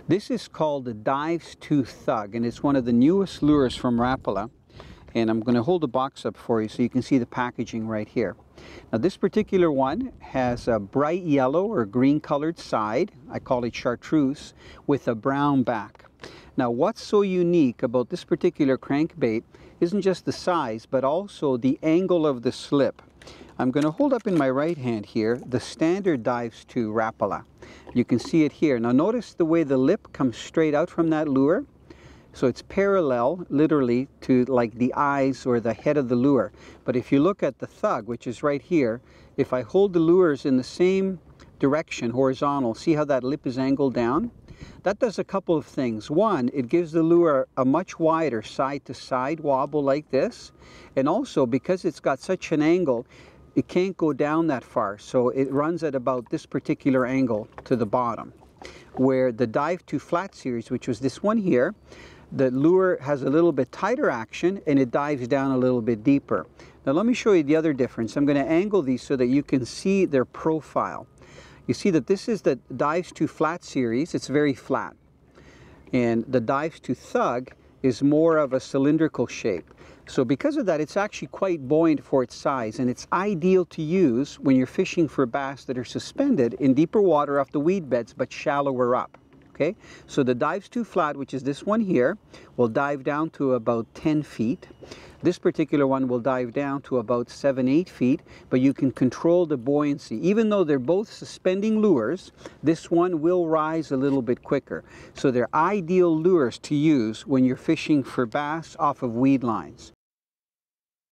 This is called the Dives 2 Thug, and it's one of the newest lures from Rapala. And I'm going to hold the box up for you so you can see the packaging right here. Now this particular one has a bright yellow or green colored side, I call it chartreuse, with a brown back. Now what's so unique about this particular crankbait isn't just the size, but also the angle of the slip. I'm going to hold up in my right hand here the standard Dives 2 Rapala. You can see it here. Now notice the way the lip comes straight out from that lure. So it's parallel, literally, to like the eyes or the head of the lure. But if you look at the thug, which is right here, if I hold the lures in the same direction, horizontal, see how that lip is angled down? That does a couple of things. One, it gives the lure a much wider side-to-side wobble like this. And also, because it's got such an angle, it can't go down that far. So it runs at about this particular angle to the bottom. Where the Dive 2 Flat Series, which was this one here, the lure has a little bit tighter action and it dives down a little bit deeper. Now let me show you the other difference. I'm going to angle these so that you can see their profile. You see that this is the Dives 2 Flat Series. It's very flat. And the Dives 2 Thug is more of a cylindrical shape. So because of that, it's actually quite buoyant for its size, and it's ideal to use when you're fishing for bass that are suspended in deeper water off the weed beds but shallower up. Okay, so the Dives 2 Flat, which is this one here, will dive down to about 10 feet. This particular one will dive down to about 7-8 feet, but you can control the buoyancy. Even though they're both suspending lures, this one will rise a little bit quicker. So they're ideal lures to use when you're fishing for bass off of weed lines.